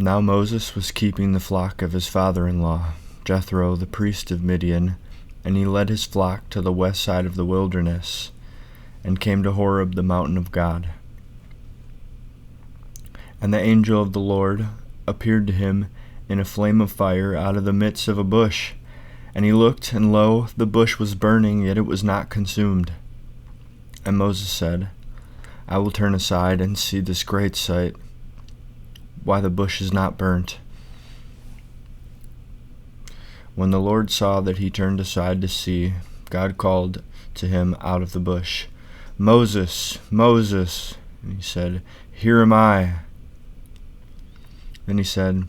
Now Moses was keeping the flock of his father-in-law, Jethro, the priest of Midian, and he led his flock to the west side of the wilderness, and came to Horeb, the mountain of God. And the angel of the Lord appeared to him in a flame of fire out of the midst of a bush. And he looked, and lo, the bush was burning, yet it was not consumed. And Moses said, I will turn aside and see this great sight, why the bush is not burnt. When the Lord saw that he turned aside to see, God called to him out of the bush, Moses, Moses. And he said, Here am I. Then he said,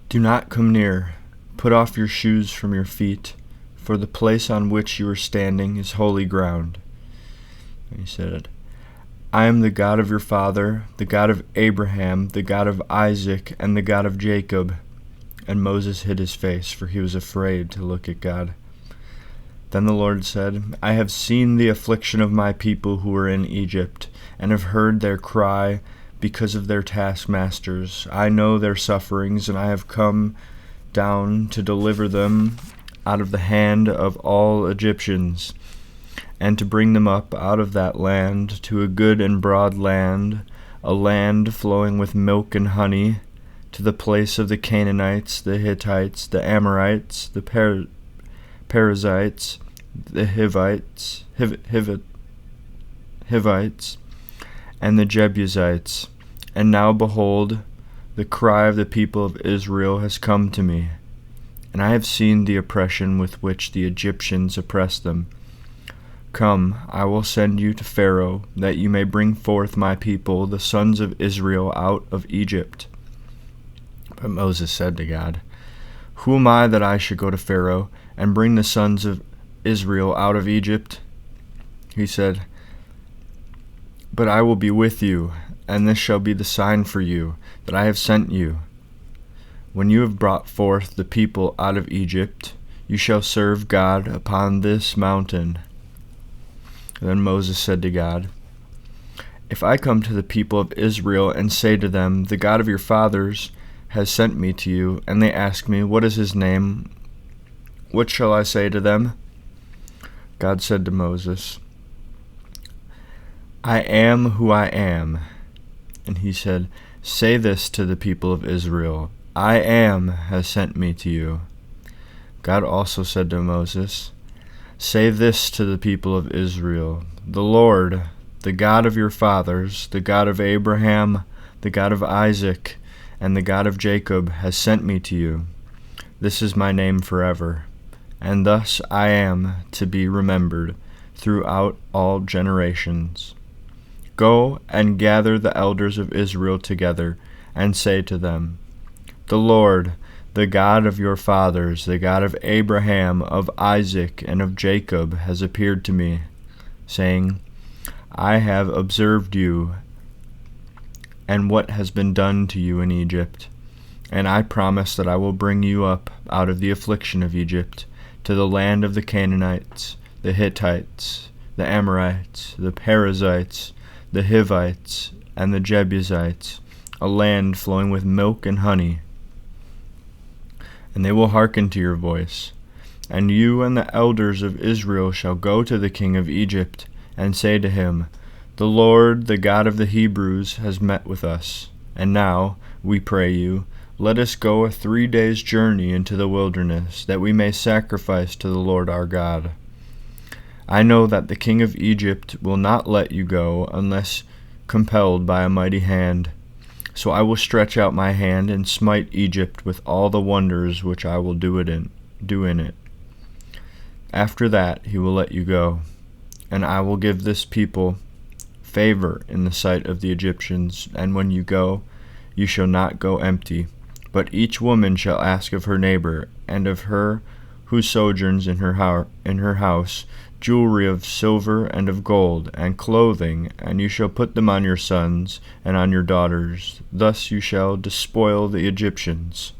Do not come near. Put off your shoes from your feet, for the place on which you are standing is holy ground. And he said, I am the God of your father, the God of Abraham, the God of Isaac, and the God of Jacob. And Moses hid his face, for he was afraid to look at God. Then the Lord said, I have seen the affliction of my people who are in Egypt, and have heard their cry because of their taskmasters. I know their sufferings, and I have come down to deliver them out of the hand of all Egyptians, and to bring them up out of that land to a good and broad land, a land flowing with milk and honey, to the place of the Canaanites, the Hittites, the Amorites, the Perizzites, the Hivites, and the Jebusites. And now behold, the cry of the people of Israel has come to me, and I have seen the oppression with which the Egyptians oppress them. Come, I will send you to Pharaoh, that you may bring forth my people, the sons of Israel, out of Egypt. But Moses said to God, Who am I that I should go to Pharaoh, and bring the sons of Israel out of Egypt? He said, But I will be with you, and this shall be the sign for you, that I have sent you. When you have brought forth the people out of Egypt, you shall serve God upon this mountain. Then Moses said to God, If I come to the people of Israel and say to them, The God of your fathers has sent me to you, and they ask me, What is his name? What shall I say to them? God said to Moses, I am who I am. And he said, Say this to the people of Israel, I am has sent me to you. God also said to Moses, Say this to the people of Israel, The Lord, the God of your fathers, the God of Abraham, the God of Isaac, and the God of Jacob has sent me to you. This is my name forever, and thus I am to be remembered throughout all generations. Go and gather the elders of Israel together, and say to them, The Lord, the God of your fathers, the God of Abraham, of Isaac, and of Jacob, has appeared to me, saying, I have observed you, and what has been done to you in Egypt. And I promise that I will bring you up out of the affliction of Egypt, to the land of the Canaanites, the Hittites, the Amorites, the Perizzites, the Hivites, and the Jebusites, a land flowing with milk and honey. And they will hearken to your voice. And you and the elders of Israel shall go to the king of Egypt, and say to him, The Lord, the God of the Hebrews, has met with us. And now, we pray you, let us go a 3 days' journey into the wilderness, that we may sacrifice to the Lord our God. I know that the king of Egypt will not let you go unless compelled by a mighty hand. So I will stretch out my hand and smite Egypt with all the wonders which I will do in it. After that he will let you go, and I will give this people favor in the sight of the Egyptians, and when you go, you shall not go empty, but each woman shall ask of her neighbor, and of her who sojourns in her house, jewelry of silver and of gold, and clothing, and you shall put them on your sons and on your daughters. Thus you shall despoil the Egyptians.